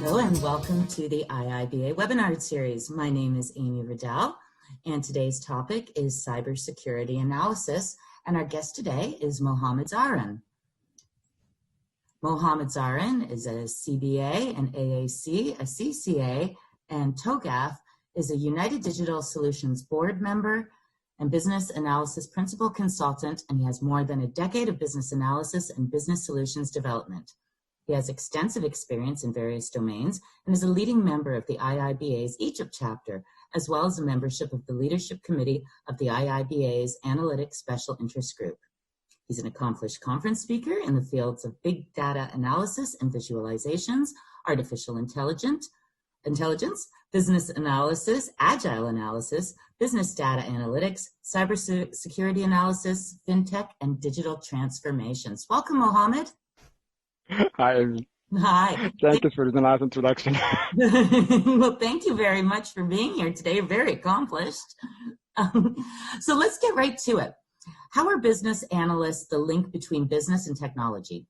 Hello and welcome to the IIBA webinar series. My name is Amy Riddell and today's topic is cybersecurity analysis, and our guest today is Mohamed Zahran. Mohamed Zahran is a CBA, an AAC, a CCA, and TOGAF is a United Digital Solutions board member and business analysis principal consultant, and he has more than a decade of business analysis and business solutions development. He has extensive experience in various domains and is a leading member of the IIBA's Egypt chapter, as well as a membership of the leadership committee of the IIBA's Analytics Special Interest Group. He's an accomplished conference speaker in the fields of big data analysis and visualizations, artificial intelligence, business analysis, agile analysis, business data analytics, cybersecurity analysis, fintech, and digital transformations. Welcome, Mohamed. Hi, Amy. Hi. Thank you for the nice introduction. Well, thank you very much for being here today. You're very accomplished. So let's get right to it. How are business analysts the link between business and technology?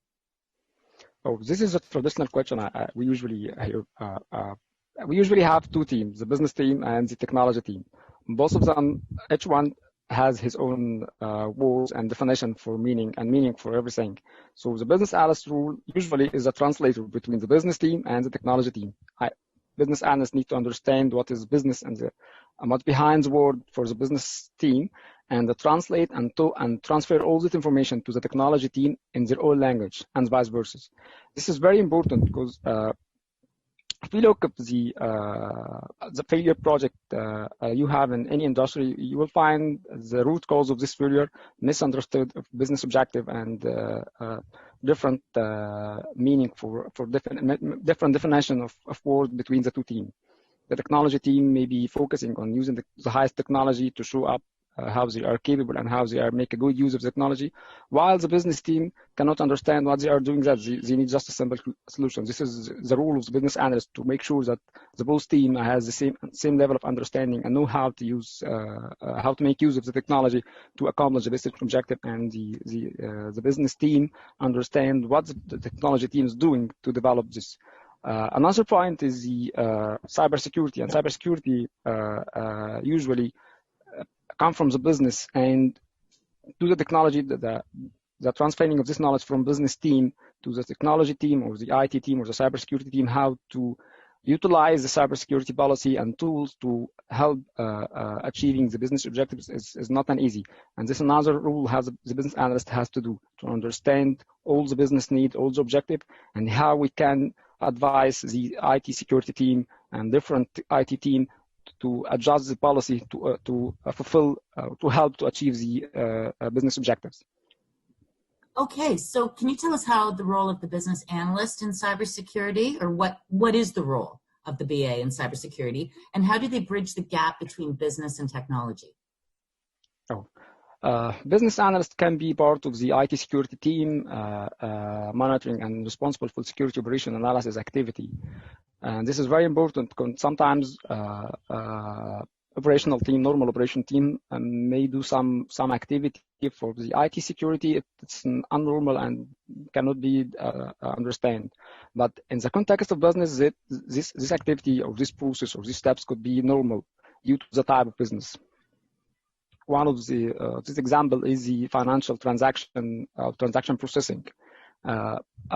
Oh, this is a traditional question we usually hear. We usually have two teams, the business team and the technology team. Both of them, each one has his own words and definition for meaning for everything. So the business analyst role usually is a translator between the business team and the technology team. Business analysts need to understand what is business and what's behind the word for the business team, and translate and transfer all that information to the technology team in their own language, and vice versa. This is very important because if we look at the failure project you have in any industry, you will find the root cause of this failure, misunderstood of business objective and different meaning for different definition of word between the two teams. The technology team may be focusing on using the highest technology to show up how they are capable and how they are make a good use of technology, while the business team cannot understand what they are doing, that they need just a simple solution. This is the role of the business analyst, to make sure that the both team has the same level of understanding and know how to use how to make use of the technology to accomplish the business objective, and the business team understand what the technology team is doing to develop this. Another point is the cybersecurity, and cybersecurity usually come from the business and to the technology, the transferring of this knowledge from business team to the technology team or the IT team or the cybersecurity team, how to utilize the cybersecurity policy and tools to help achieving the business objectives is not an easy. And this is another rule how the business analyst has to do, to understand all the business need, all the objective, and how we can advise the IT security team and different IT team to adjust the policy to fulfill, to help to achieve the business objectives. Okay, so can you tell us how the role of the business analyst in cybersecurity, or what is the role of the BA in cybersecurity, and how do they bridge the gap between business and technology? Business analyst can be part of the IT security team, monitoring and responsible for security operation analysis activity. And this is very important because sometimes operational team, normal operation team may do some activity for the IT security. It's unnormal and cannot be understand. But in the context of business, this activity or this process or these steps could be normal due to the type of business. One of this example is the financial transaction processing.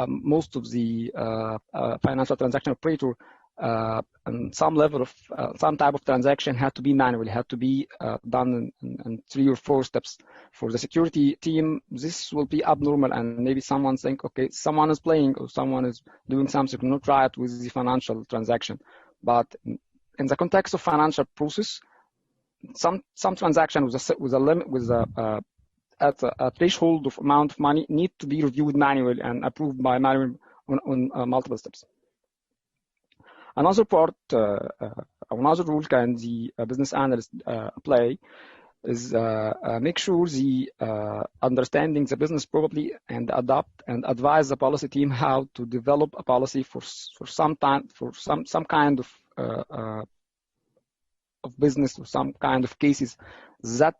Most of the financial transaction operator and some level of some type of transaction had to be manually, had to be done in 3 or 4 steps. For the security team, this will be abnormal, and maybe someone think, okay, someone is playing or someone is doing something not right with the financial transaction. But in the context of financial process, some transaction with a limit, with at a threshold of amount of money need to be reviewed manually and approved by manual on multiple steps. Another part, another rule can the business analyst play is make sure the understanding the business properly and adopt and advise the policy team how to develop a policy for some time, for some kind of business or some kind of cases that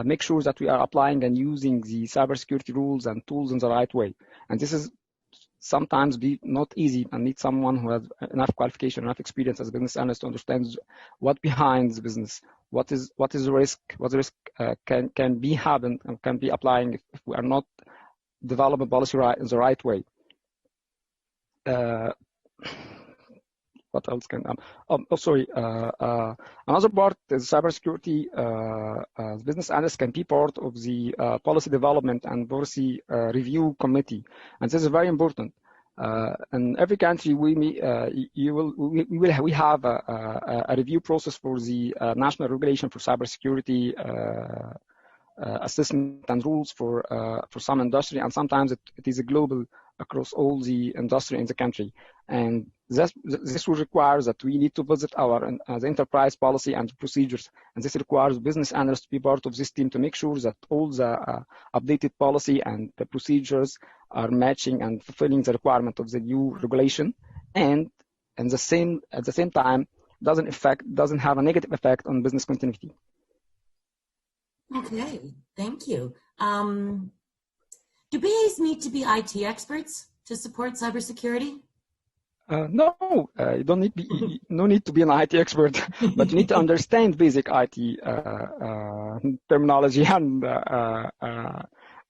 make sure that we are applying and using the cybersecurity rules and tools in the right way. And this is sometimes be not easy and need someone who has enough qualification, enough experience as a business analyst to understand what behind the business, what is the risk, what the risk can be happen and can be applying if we are not developing policy in the right way. What else can another part is cybersecurity. Business analysts can be part of the policy development and policy review committee, and this is very important. In every country, we have a review process for the national regulation for cybersecurity assessment and rules for some industry, and sometimes it is a global across all the industry in the country. And this will require that we need to visit our the enterprise policy and procedures, and this requires business analysts to be part of this team to make sure that all the updated policy and the procedures are matching and fulfilling the requirement of the new regulation, and at the same time doesn't have a negative effect on business continuity. Okay, thank you. Do BAs need to be IT experts to support cybersecurity? No, you don't need no need to be an IT expert, but you need to understand basic IT terminology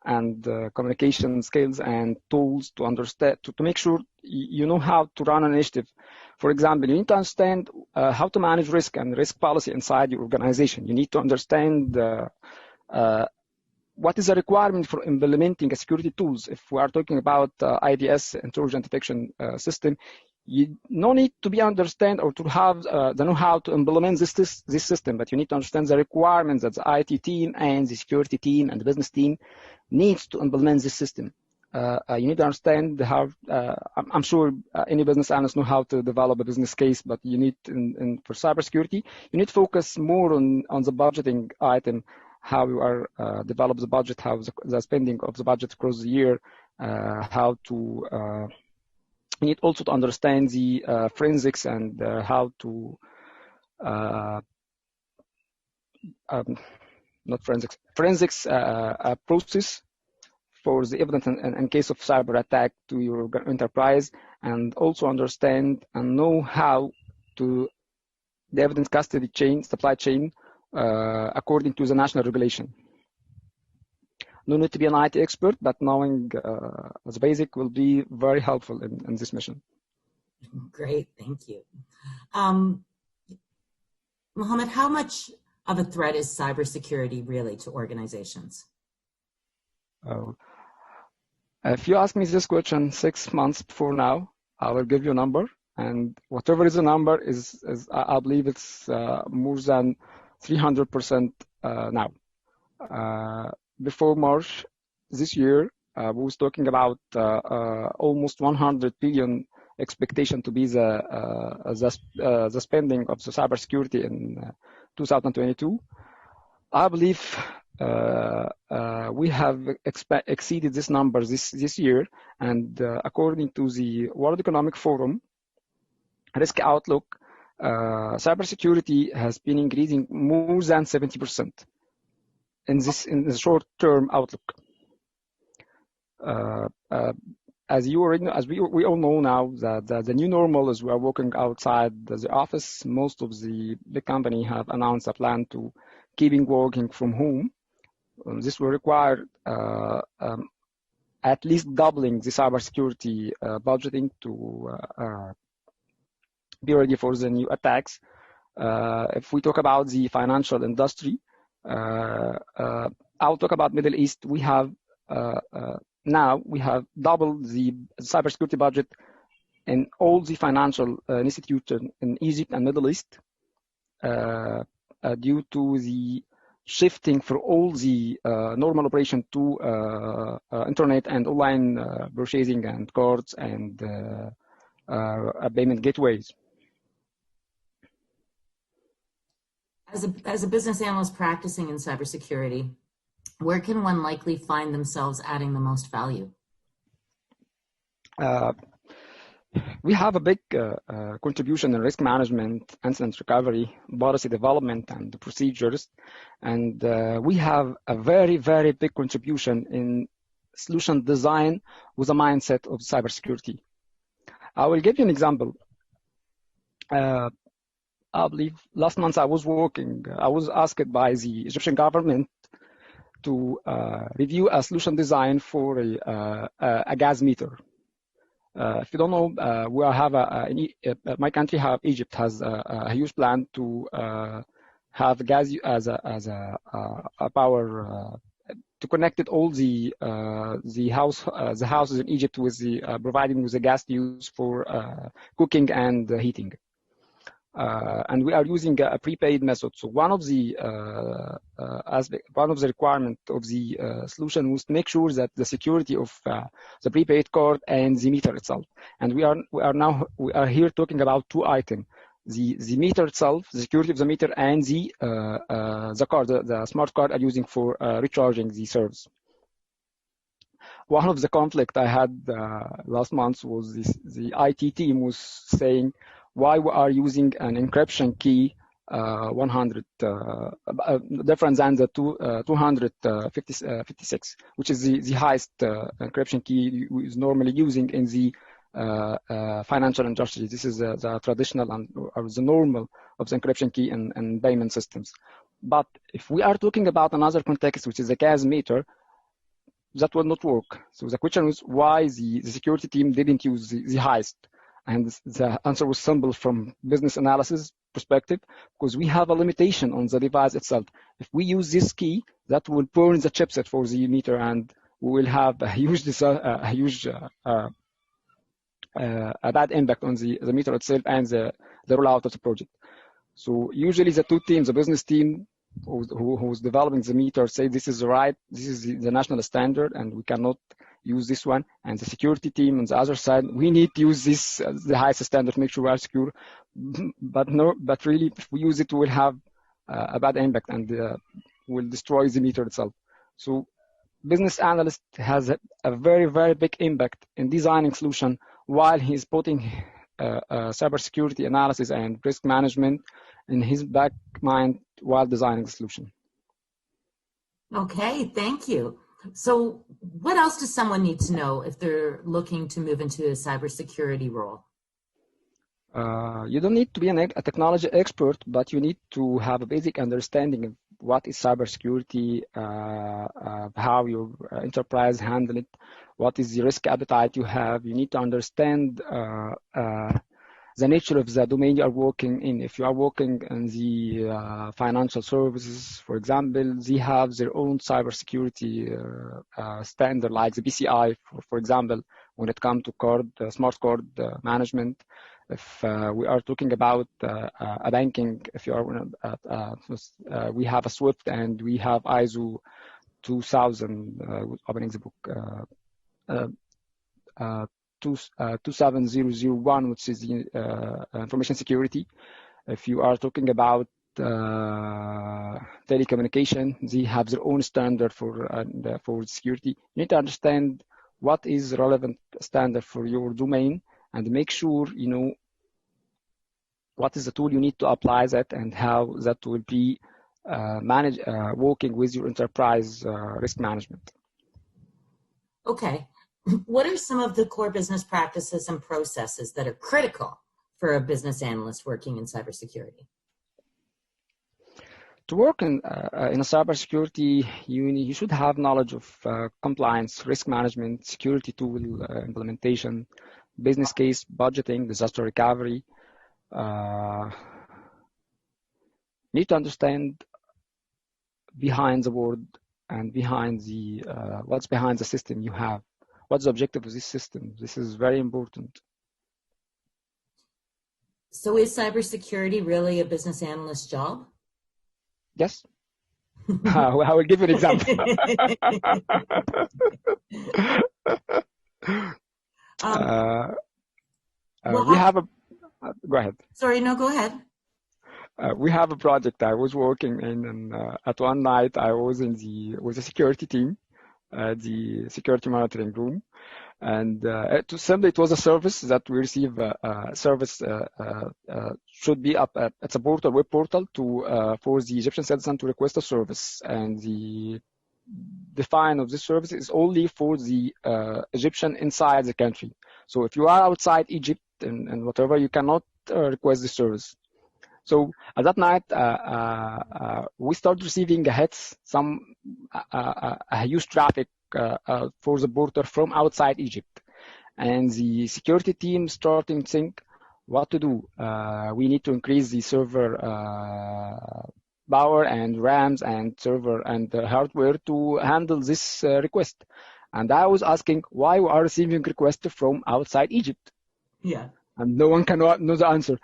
and communication skills and tools to understand to make sure you know how to run an initiative. For example, you need to understand how to manage risk and risk policy inside your organization. You need to understand what is the requirement for implementing a security tools. If we are talking about IDS, intrusion detection system, you no need to be understand or to have the know-how to implement this system, but you need to understand the requirements that the IT team and the security team and the business team needs to implement this system. You need to understand how, I'm sure any business analyst know how to develop a business case, but you need, for cybersecurity, you need to focus more on the budgeting item, how you are develop the budget, how the spending of the budget across the year, how to, you need also to understand the forensics and how to, not forensics process for the evidence in case of cyber attack to your enterprise, and also understand and know how to the evidence custody chain, supply chain, according to the national regulation. No need to be an IT expert, but knowing the basic will be very helpful in this mission. Great, thank you. Mohamed, how much of a threat is cybersecurity really to organizations? If you ask me this question 6 months before now, I will give you a number, and whatever is the number is I believe it's more than 300% now. Before March this year, we was talking about almost 100 billion expectation to be the spending of the cybersecurity in 2022. I believe we have exceeded this number this year, and according to the World Economic Forum risk outlook, cybersecurity has been increasing more than 70% in the short-term outlook. As we all know now that the new normal is we are working outside the office. Most of the big company have announced a plan to keeping working from home. This will require at least doubling the cybersecurity budgeting to be ready for the new attacks. If we talk about the financial industry, I'll talk about Middle East. We have now we have doubled the cybersecurity budget in all the financial institutions in Egypt and Middle East due to the shifting for all the normal operation to internet and online purchasing and cards and payment gateways. As a business analyst practicing in cybersecurity, where can one likely find themselves adding the most value? We have a big contribution in risk management, incident recovery, policy development, and the procedures. And we have a very, very big contribution in solution design with a mindset of cybersecurity. I will give you an example. I believe last month I was asked by the Egyptian government to review a solution design for a gas meter. If you don't know, my country, Egypt, has a huge plan to have gas as a power to connect it all the houses in Egypt with providing with the gas to use for cooking and heating. And we are using a prepaid method. So one of the requirements of the solution was to make sure that the security of the prepaid card and the meter itself. And we are here talking about two items: the meter itself, the security of the meter, and the card, the smart card are using for recharging the service. One of the conflict I had last month was the IT team was saying why we are using an encryption key 100 different than the 256, which is the highest encryption key is normally using in the financial industry. This is the traditional or the normal of the encryption key in payment systems. But if we are talking about another context, which is a gas meter, that will not work. So the question was why the security team didn't use the highest. And the answer was simple from business analysis perspective, because we have a limitation on the device itself. If we use this key, that will burn the chipset for the meter, and we will have a huge a bad impact on the meter itself and the rollout of the project. So usually the two teams, the business team who's developing the meter, say this is the national standard, and we cannot use this one. And the security team on the other side, we need to use this the highest standard to make sure we are secure. But really, if we use it, we will have a bad impact and will destroy the meter itself. So business analyst has a very, very big impact in designing solution while he's putting cybersecurity analysis and risk management in his back mind while designing the solution. Okay, thank you. So what else does someone need to know if they're looking to move into a cybersecurity role? You don't need to be a technology expert, but you need to have a basic understanding of what is cybersecurity, how your enterprise handle it, what is the risk appetite you have. You need to understand the nature of the domain you are working in. If you are working in the financial services, for example, they have their own cybersecurity standard, like the PCI, for example, when it comes to smart card management. If we are talking about a banking, if you are, we have a SWIFT and we have ISO 2000, opening the book, 27001, which is the information security. If you are talking about telecommunication, they have their own standard for security. You need to understand what is relevant standard for your domain and make sure you know what is the tool you need to apply that and how that will be working with your enterprise risk management. Okay. What are some of the core business practices and processes that are critical for a business analyst working in cybersecurity? To work in a cybersecurity, you should have knowledge of compliance, risk management, security tool implementation, business case, budgeting, disaster recovery. Need to understand behind the word and behind the what's behind the system you have. What's the objective of this system? This is very important. So is cybersecurity really a business analyst job? Yes. I will give you an example. We have a... go ahead. Sorry, no, go ahead. We have a project I was working in, and at one night I was with the security team, the security monitoring room, and it was a service that we receive. Service should be up at it's a portal, web portal for the Egyptian citizen to request a service, and the define of this service is only for the Egyptian inside the country. So if you are outside Egypt and whatever, you cannot request the service. So at that night, we started receiving hits, a huge traffic for the border from outside Egypt. And the security team starting to think what to do. We need to increase the server power and RAMs and server and hardware to handle this request. And I was asking why we are receiving requests from outside Egypt. Yeah. And no one can know the answer.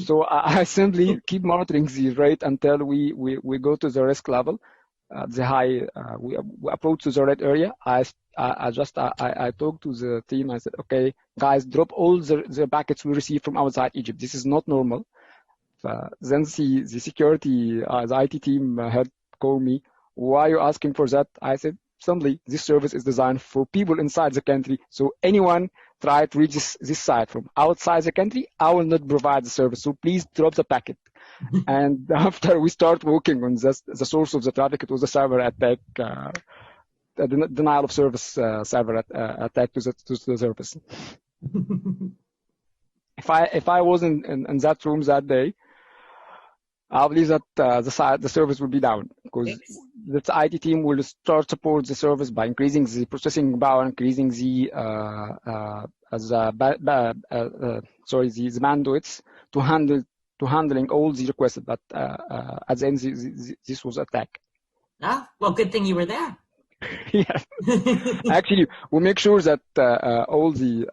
So I simply keep monitoring the rate until we go to the risk level, the high, we approach to the red area. I talked to the team. I said, okay, guys, drop all the packets we receive from outside Egypt. This is not normal. Then the security, the IT team had called me. Why are you asking for that? I said, simply, this service is designed for people inside the country. So anyone try to reach this site from outside the country, I will not provide the service. So please drop the packet. And after we start working on the source of the traffic, it was a cyber attack, denial of service cyber attack to the service. If I was in that room that day, I believe that the service will be down, because the IT team will start support the service by increasing the processing power, increasing the bandwidths to handling all the requests. But at the end, this was attack. Ah, well, good thing you were there. Yeah. Actually, we make sure that all the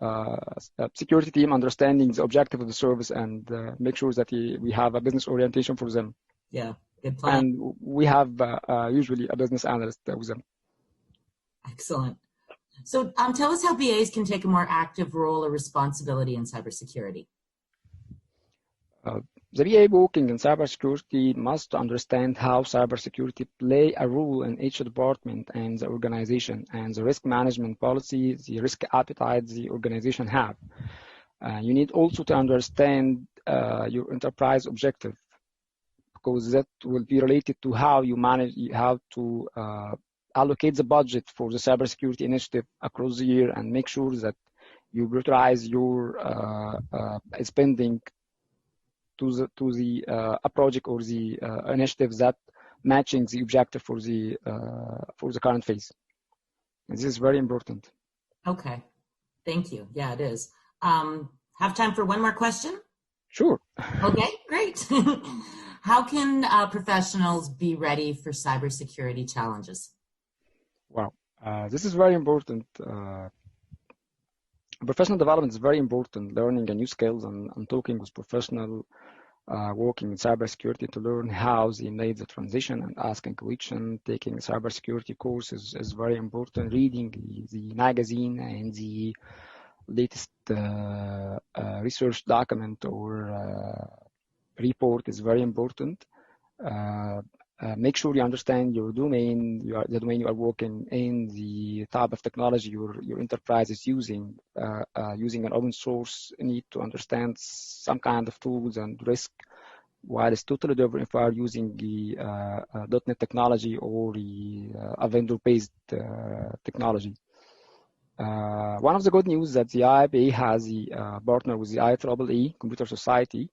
security team understanding the objective of the service and make sure that we have a business orientation for them. Yeah, good plan. And we have usually a business analyst with them. Excellent. So tell us how BAs can take a more active role or responsibility in cybersecurity. The BA working in cybersecurity must understand how cybersecurity play a role in each department and the organization, and the risk management policy, the risk appetite the organization have. You need also to understand your enterprise objective, because that will be related to how you manage, how to allocate the budget for the cybersecurity initiative across the year, and make sure that you prioritize your spending to a project or the initiatives that matching the objective for the current phase. And this is very important. Okay, thank you. Yeah, it is. Have time for one more question? Sure. Okay, great. How can professionals be ready for cybersecurity challenges? Wow, this is very important. Professional development is very important, learning new skills and talking with professionals working in cybersecurity to learn how they made the transition and asking questions. Taking cybersecurity courses is very important. Reading the magazine and the latest research document or report is very important. Make sure you understand your domain, the domain you are working in, the type of technology your enterprise is using. Using an open source, you need to understand some kind of tools and risk, while it's totally different if you are using the .NET technology or a vendor-based technology. One of the good news that the IIBA has a partner with the IIBA Computer Society,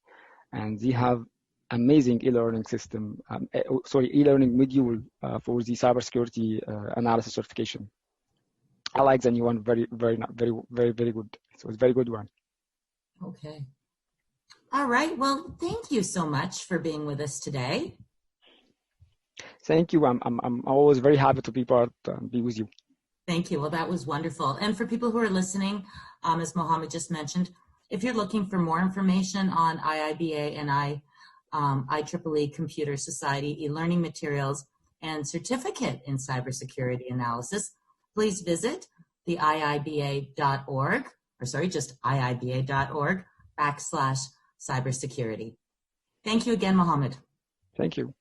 and they have amazing e-learning system, e-learning module for the cybersecurity analysis certification. I like the new one, very good. So it's a very good one. Okay. All right. Well, thank you so much for being with us today. Thank you. I'm always very happy to be with you. Thank you. Well, that was wonderful. And for people who are listening, as Mohamed just mentioned, if you're looking for more information on IIBA and IEEE Computer Society e-learning materials and certificate in cybersecurity analysis, please visit the IIBA.org, or sorry, just IIBA.org/cybersecurity. Thank you again, Mohamed. Thank you.